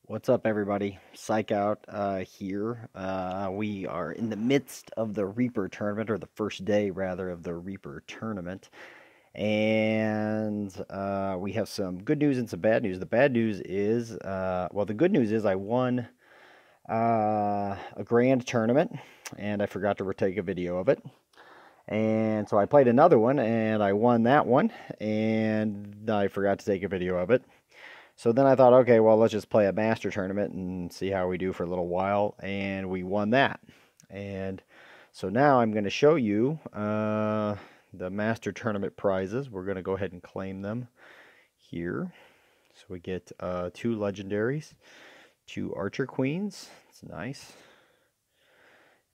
What's up, everybody? Psych Out here. We are in the midst of the Reaper tournament, or the first day, rather, of the Reaper tournament. And we have some good news and some bad news. The bad news is, well, the good news is I won a grand tournament, and I forgot to take a video of it. And so I played another one, and I won that one, and I forgot to take a video of it. So then I thought, okay, well, let's just play a master tournament and see how we do for a little while. And we won that. And so now I'm going to show you the master tournament prizes. We're going to go ahead and claim them here. So we get 2 legendaries, 2 archer queens. It's nice.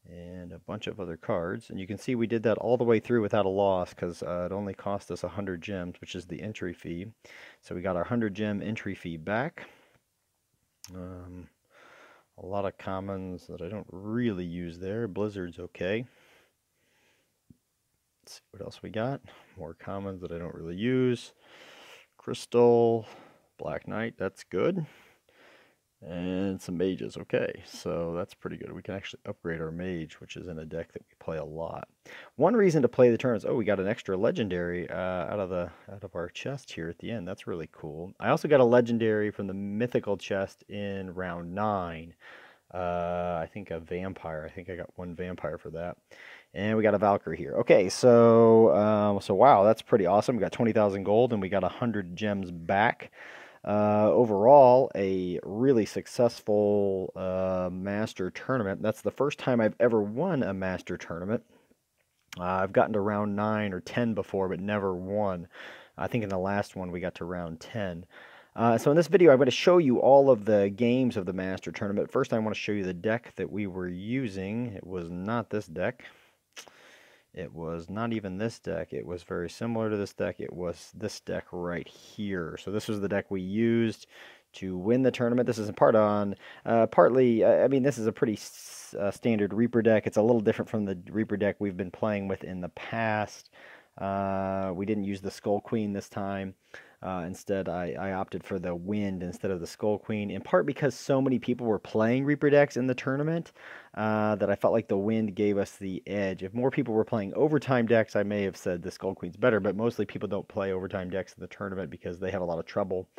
And a bunch of other cards. And you can see we did that all the way through without a loss because it only cost us 100 gems, which is the entry fee. So we got our 100 gem entry fee back. A lot of commons that I don't really use there. Blizzard's okay. Let's see what else we got. More commons that I don't really use. Crystal, Black Knight, that's good. And some mages, okay, so that's pretty good. We can actually upgrade our mage, which is in a deck that we play a lot. One reason to play the turn is, oh, we got an extra legendary out of our chest here at the end. That's really cool. I also got a legendary from the mythical chest in round 9. I think a vampire. I think I got 1 vampire for that. And we got a Valkyrie here. Okay, so wow, that's pretty awesome. We got 20,000 gold and we got 100 gems back. Overall, a really successful master tournament. That's the first time I've ever won a master tournament. I've gotten to round 9 or 10 before, but never won. I think in the last one we got to round 10. So in this video, I'm going to show you all of the games of the master tournament. First, I want to show you the deck that we were using. It was not this deck. It was not even this deck. It was very similar to this deck. It was this deck right here. So this was the deck we used to win the tournament. This is partly, I mean, this is a pretty standard Reaper deck. It's a little different from the Reaper deck we've been playing with in the past. We didn't use the Skull Queen this time. Instead, I opted for the Wind instead of the Skull Queen, in part because so many people were playing Reaper decks in the tournament that I felt like the Wind gave us the edge. If more people were playing Overtime decks, I may have said the Skull Queen's better, but mostly people don't play Overtime decks in the tournament because they have a lot of trouble.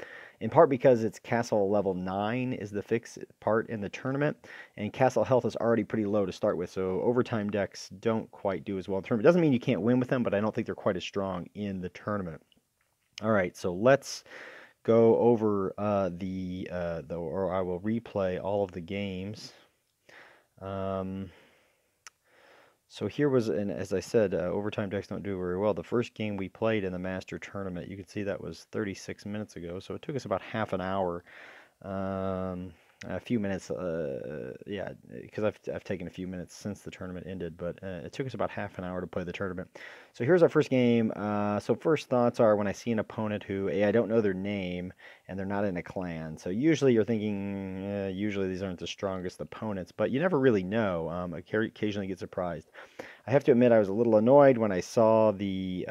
In part because it's Castle level 9 is the fixed part in the tournament, and Castle health is already pretty low to start with, so Overtime decks don't quite do as well in the tournament. Doesn't mean you can't win with them, but I don't think they're quite as strong in the tournament. All right, so let's go over or I will replay all of the games. So here was, and as I said, overtime decks don't do very well. The first game we played in the Master Tournament, you can see that was 36 minutes ago, so it took us about half an hour. A few minutes, yeah, because I've taken a few minutes since the tournament ended, but it took us about half an hour to play the tournament. So here's our first game. So first thoughts are when I see an opponent who, I don't know their name, and they're not in a clan. So usually you're thinking, usually these aren't the strongest opponents, but you never really know. Occasionally get surprised. I have to admit I was a little annoyed when I saw the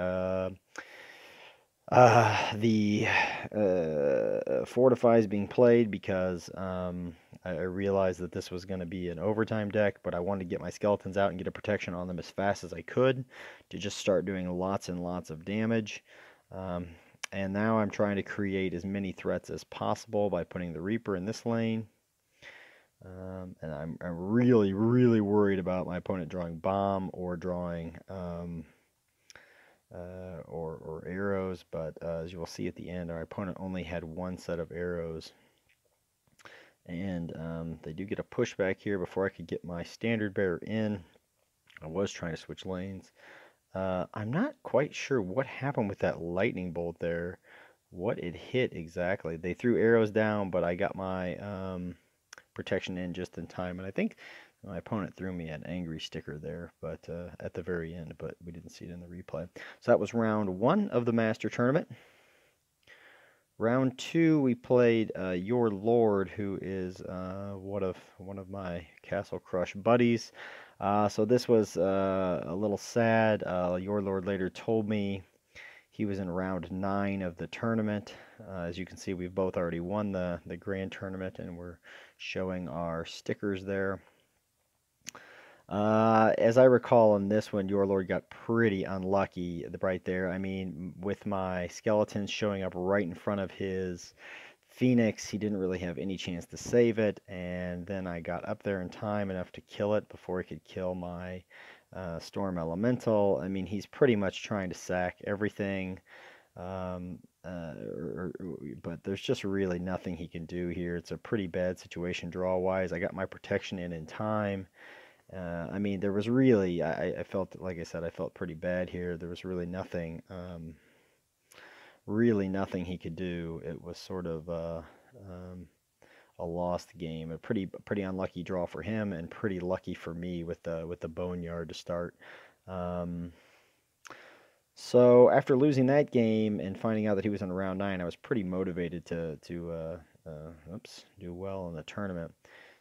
Fortify being played because I realized that this was going to be an overtime deck, but I wanted to get my skeletons out and get a protection on them as fast as I could to just start doing lots and lots of damage. And now I'm trying to create as many threats as possible by putting the Reaper in this lane. And I'm really, really worried about my opponent drawing bomb or drawing or arrows, but as you will see at the end, our opponent only had 1 set of arrows. And they do get a pushback here before I could get my standard bearer in. I was trying to switch lanes. I'm not quite sure what happened with that lightning bolt there, what it hit exactly. They threw arrows down, but I got my protection in just in time, and I think my opponent threw me an angry sticker there, but at the very end, but we didn't see it in the replay. So that was round 1 of the Master Tournament. Round 2, we played Your Lord, who is one of my Castle Crush buddies. So this was a little sad. Your Lord later told me He was in round 9 of the tournament. As you can see, we've both already won the grand tournament, and we're showing our stickers there. As I recall in this one, Your Lord got pretty unlucky right there. I mean, with my skeletons showing up right in front of his Phoenix, he didn't really have any chance to save it, and then I got up there in time enough to kill it before he could kill my Storm Elemental. I mean, he's pretty much trying to sack everything, um, but there's just really nothing he can do here. It's a pretty bad situation draw-wise. I got my protection in time. I mean, there was really, I felt, like I said, I felt pretty bad here. There was really nothing he could do. It was sort of a lost game. A pretty unlucky draw for him, and pretty lucky for me with the Boneyard to start. So after losing that game and finding out that he was in round 9, I was pretty motivated to do well in the tournament.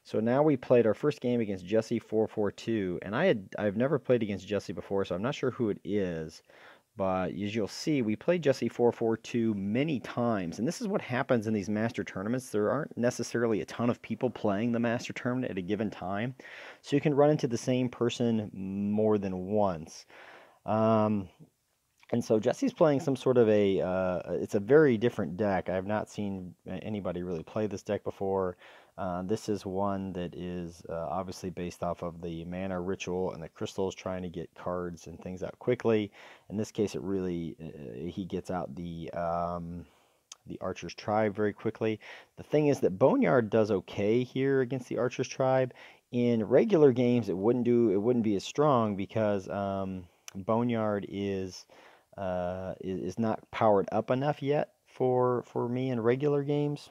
So now we played our first game against Jesse 442, and I've never played against Jesse before, so I'm not sure who it is. But as you'll see, we played Jesse 442 many times, and this is what happens in these master tournaments. There aren't necessarily a ton of people playing the master tournament at a given time, so you can run into the same person more than once. And so Jesse's playing some sort of it's a very different deck. I have not seen anybody really play this deck before. This is one that is obviously based off of the mana ritual and the crystals, trying to get cards and things out quickly. In this case, it really he gets out the Archer's Tribe very quickly. The thing is that Boneyard does okay here against the Archer's Tribe. In regular games, it wouldn't be as strong because Boneyard is not powered up enough yet for me in regular games.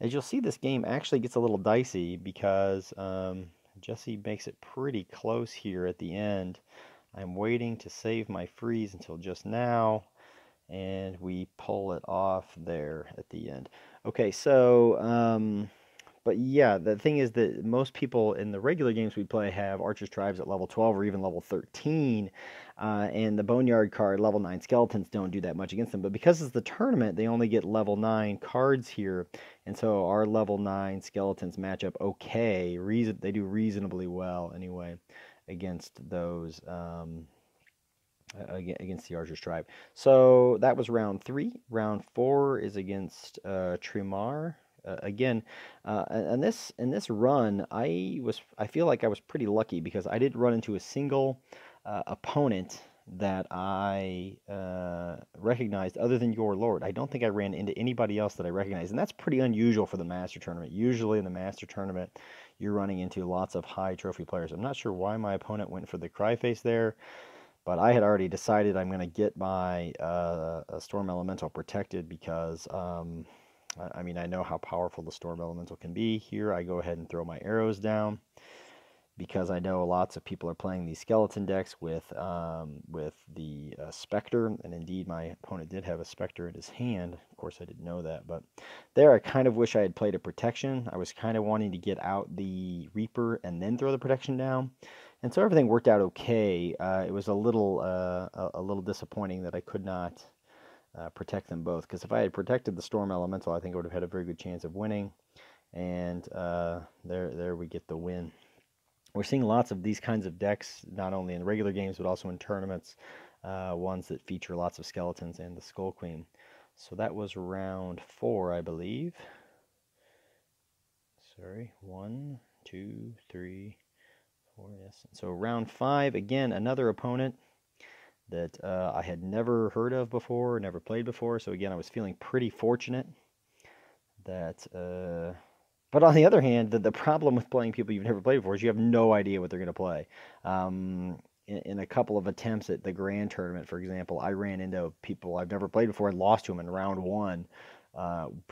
As you'll see, this game actually gets a little dicey because Jesse makes it pretty close here at the end. I'm waiting to save my freeze until just now, and we pull it off there at the end. Okay, so but yeah, the thing is that most people in the regular games we play have Archer's Tribes at level 12 or even level 13, and the Boneyard card, level 9 skeletons, don't do that much against them. But because it's the tournament, they only get level 9 cards here, and so our level 9 skeletons match up okay. They do reasonably well anyway against those. Against the Archer's Tribe. So that was round 3. Round 4 is against Trimar. Again, in this run, I feel like I was pretty lucky because I didn't run into a single opponent that I recognized other than Your Lord. I don't think I ran into anybody else that I recognized, and that's pretty unusual for the Master Tournament. Usually in the Master Tournament, you're running into lots of high trophy players. I'm not sure why my opponent went for the Cryface there, but I had already decided I'm going to get my Storm Elemental protected because I mean, I know how powerful the Storm Elemental can be. Here I go ahead and throw my arrows down because I know lots of people are playing these skeleton decks with the Spectre, and indeed my opponent did have a Spectre in his hand. Of course, I didn't know that, but there I kind of wish I had played a protection. I was kind of wanting to get out the Reaper and then throw the protection down. And so everything worked out okay. It was a little disappointing that I could not protect them both, because if I had protected the Storm Elemental, I think I would have had a very good chance of winning. And there we get the win. We're seeing lots of these kinds of decks, not only in regular games, but also in tournaments, ones that feature lots of skeletons and the Skull Queen. So that was round 4, I believe. Sorry, 1, 2, 3, 4, yes. So round 5, again, another opponent that I had never heard of before, never played before. So again, I was feeling pretty fortunate that... But on the other hand, the problem with playing people you've never played before is you have no idea what they're going to play. In a couple of attempts at the Grand Tournament, for example, I ran into people I've never played before and lost to them in round 1,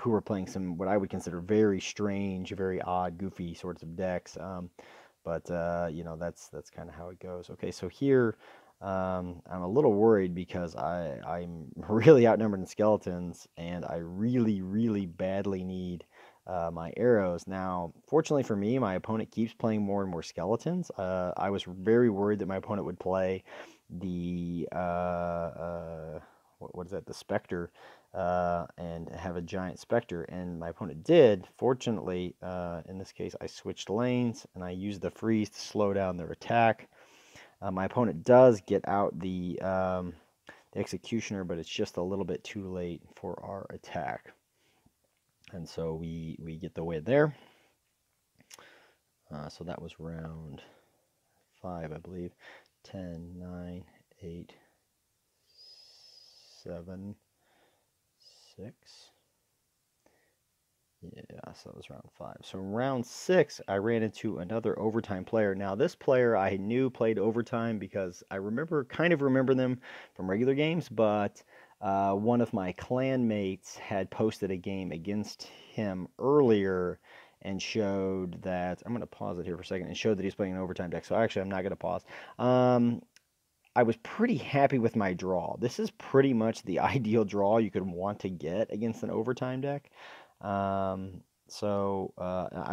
who were playing some what I would consider very strange, very odd, goofy sorts of decks. But you know, that's kind of how it goes. Okay, so here I'm a little worried because I'm really outnumbered in skeletons, and I really badly need my arrows. Now, fortunately for me, my opponent keeps playing more and more skeletons. I was very worried that my opponent would play the what is that, the Spectre, and have a giant Spectre, and my opponent did. Fortunately, in this case, I switched lanes, and I used the freeze to slow down their attack. My opponent does get out the Executioner, but it's just a little bit too late for our attack. And so we get the win there. So that was round 5, I believe. 10, 9, 8, 7, 6. Yeah, so that was round 5. So in round 6, I ran into another overtime player. Now, this player I knew played overtime because I kind of remember them from regular games, but one of my clan mates had posted a game against him earlier and showed that, I'm going to pause it here for a second, and showed that he's playing an overtime deck. So actually, I'm not going to pause. I was pretty happy with my draw. This is pretty much the ideal draw you could want to get against an overtime deck. I've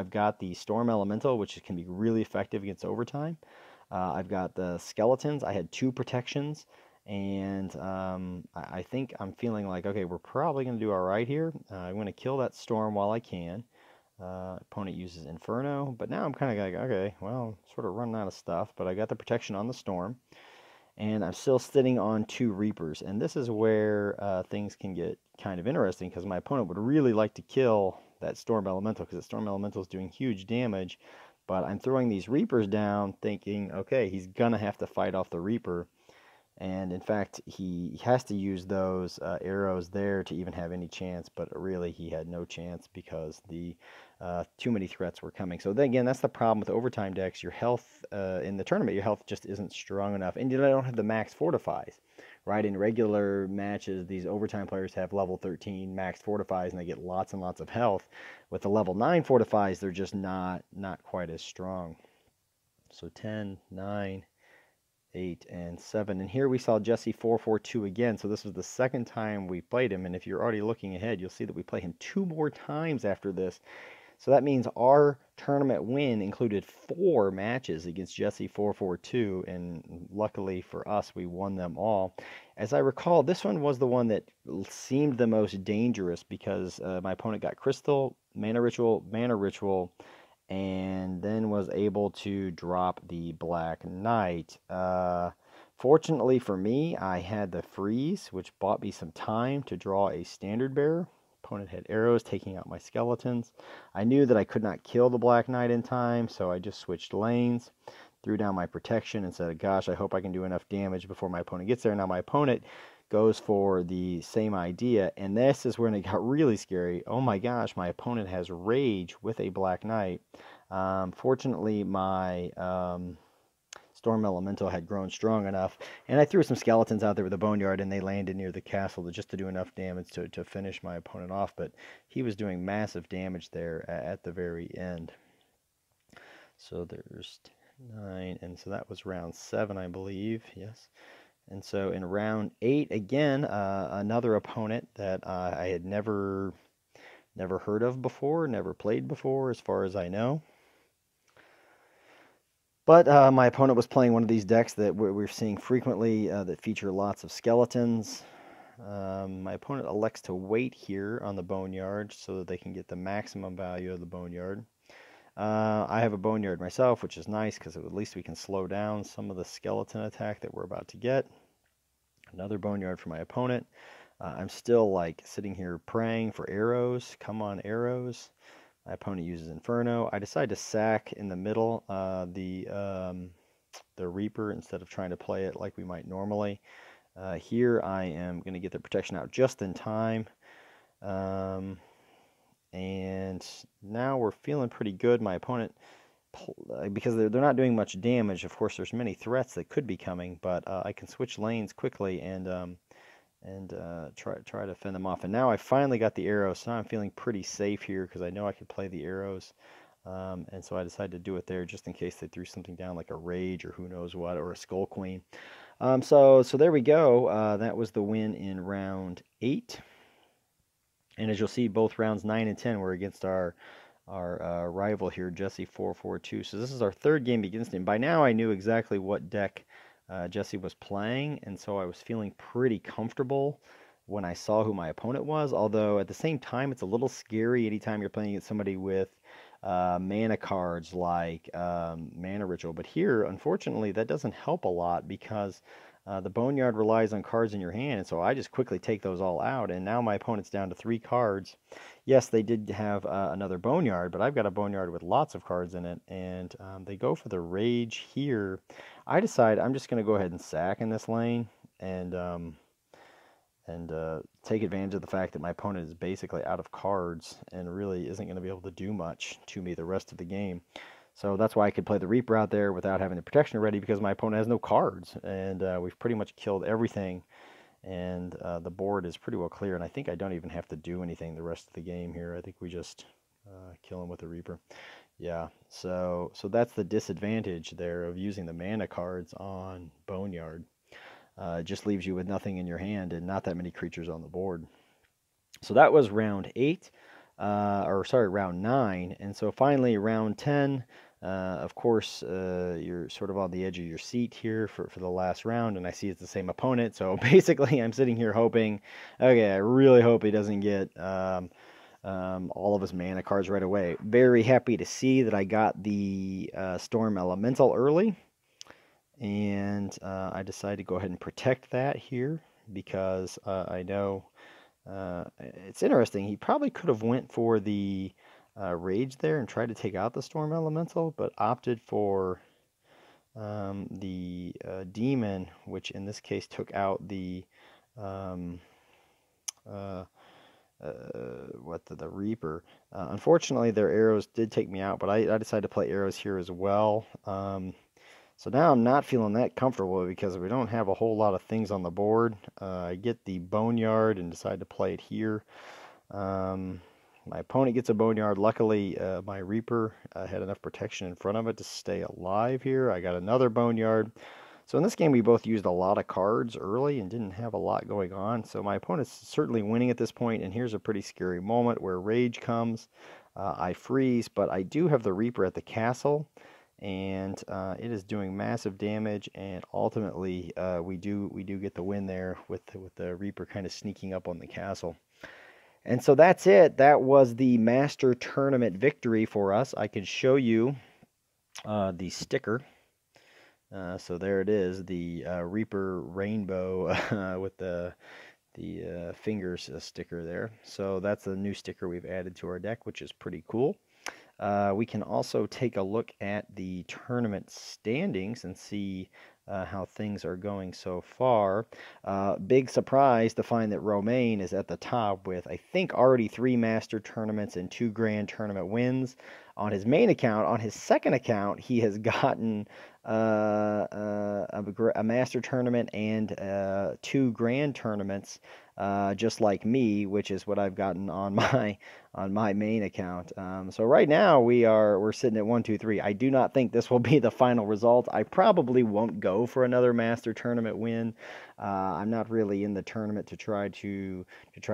got the Storm Elemental, which can be really effective against overtime. I've got the Skeletons. I had 2 protections, and I think I'm feeling like, okay, we're probably going to do all right here. I'm going to kill that Storm while I can. Opponent uses Inferno, but now I'm kind of like, okay, well, sort of running out of stuff, but I got the protection on the Storm. And I'm still sitting on 2 Reapers, and this is where things can get kind of interesting, because my opponent would really like to kill that Storm Elemental, because the Storm Elemental is doing huge damage, but I'm throwing these Reapers down thinking, okay, he's gonna have to fight off the Reaper, and in fact, he has to use those arrows there to even have any chance, but really he had no chance because the too many threats were coming. So then again, that's the problem with overtime decks. Your health in the tournament, your health just isn't strong enough, and you don't have the max fortifies, right? In regular matches, these overtime players have level 13 max fortifies, and they get lots and lots of health. With the level 9 fortifies, they're just not quite as strong. So 10, 9, 8, and 7. And here we saw Jesse 442 again. So this was the second time we played him. And if you're already looking ahead, you'll see that we play him 2 more times after this. So that means our tournament win included 4 matches against Jesse 442. And luckily for us, we won them all. As I recall, this one was the one that seemed the most dangerous because my opponent got Crystal, Mana Ritual, and then was able to drop the Black Knight. Fortunately for me, I had the freeze, which bought me some time to draw a Standard Bearer. Opponent had arrows taking out my skeletons. I knew that I could not kill the Black Knight in time, so I just switched lanes, threw down my protection, and said, gosh, I hope I can do enough damage before my opponent gets there. Now my opponent goes for the same idea, and this is when it got really scary. Oh my gosh, my opponent has Rage with a Black Knight. Fortunately, my Storm Elemental had grown strong enough, and I threw some skeletons out there with a Boneyard, and they landed near the castle just to do enough damage to finish my opponent off, but he was doing massive damage there at the very end. So there's 9, and so that was round 7, I believe, yes. And so in round 8, again, another opponent that I had never heard of before, never played before, as far as I know. But my opponent was playing one of these decks that we're seeing frequently that feature lots of skeletons. My opponent elects to wait here on the Boneyard so that they can get the maximum value of the Boneyard. I have a Boneyard myself, which is nice because at least we can slow down some of the skeleton attack that we're about to get. Another Boneyard for my opponent. I'm still like sitting here praying for arrows. Come on, arrows. My opponent uses Inferno. I decide to sack in the middle the Reaper instead of trying to play it like we might normally. Here I am going to get the protection out just in time. And now we're feeling pretty good. My opponent, because they're not doing much damage, of course there's many threats that could be coming, but I can switch lanes quickly and try to fend them off. And now I finally got the arrows, so now I'm feeling pretty safe here because I know I could play the arrows. And so I decided to do it there just in case they threw something down like a Rage or who knows what, or a Skull Queen. So there we go. That was the win in round 8. And as you'll see, both rounds 9 and 10 were against our rival here, Jesse 442. So this is our 3rd game against him. By now I knew exactly what deck Jesse was playing, and so I was feeling pretty comfortable when I saw who my opponent was, although at the same time it's a little scary anytime you're playing against somebody with mana cards like Mana Ritual. But here, unfortunately, that doesn't help a lot because the Boneyard relies on cards in your hand, and so I just quickly take those all out, and now my opponent's down to 3 cards. Yes, they did have another Boneyard, but I've got a Boneyard with lots of cards in it, and they go for the Rage here. I decide I'm just going to go ahead and sack in this lane, and take advantage of the fact that my opponent is basically out of cards and really isn't going to be able to do much to me the rest of the game. So that's why I could play the Reaper out there without having the protection ready, because my opponent has no cards, and we've pretty much killed everything, and the board is pretty well clear, and I think I don't even have to do anything the rest of the game here. I think we just kill him with the Reaper. Yeah, so that's the disadvantage there of using the mana cards on Boneyard. It just leaves you with nothing in your hand and not that many creatures on the board. So that was round 8, round 9. And so finally, round 10, of course, you're sort of on the edge of your seat here for the last round, and I see it's the same opponent. So basically, I'm sitting here hoping, okay, I really hope he doesn't get all of his mana cards right away. Very happy to see that I got the Storm Elemental early. And I decided to go ahead and protect that here because I know it's interesting. He probably could have went for the Rage there and tried to take out the Storm Elemental, but opted for the Demon, which in this case took out the the Reaper. Unfortunately, their arrows did take me out, but I decided to play arrows here as well. So now I'm not feeling that comfortable because we don't have a whole lot of things on the board. I get the Boneyard and decide to play it here. My opponent gets a Boneyard. Luckily, my Reaper had enough protection in front of it to stay alive here. I got another Boneyard. So in this game, we both used a lot of cards early and didn't have a lot going on. So my opponent's certainly winning at this point, and here's a pretty scary moment where Rage comes. I freeze, but I do have the Reaper at the castle, and it is doing massive damage, and ultimately we do get the win there with the Reaper kind of sneaking up on the castle. And so that's it. That was the Master Tournament victory for us. I can show you the sticker. So there it is, the Reaper Rainbow with the fingers sticker there. So that's the new sticker we've added to our deck, which is pretty cool. We can also take a look at the tournament standings and see how things are going so far. Big surprise to find that Romain is at the top with, I think, already 3 Master Tournaments and 2 Grand Tournament wins on his main account. On his second account, he has gotten a Master Tournament and 2 Grand Tournaments, just like me, which is what I've gotten on my main account. So right now we're sitting at 1, 2, 3. I do not think this will be the final result. I probably won't go for another Master Tournament win. I'm not really in the tournament to try to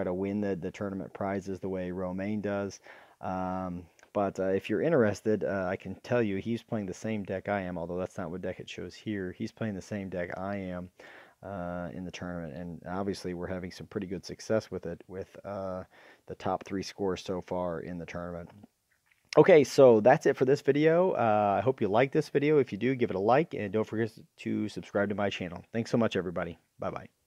win the tournament prizes the way Romain does. But if you're interested, I can tell you he's playing the same deck I am, although that's not what deck it shows here. He's playing the same deck I am in the tournament, and obviously we're having some pretty good success with it, with the top 3 scores so far in the tournament. Okay, so that's it for this video. I hope you like this video. If you do, give it a like, and don't forget to subscribe to my channel. Thanks so much, everybody. Bye-bye.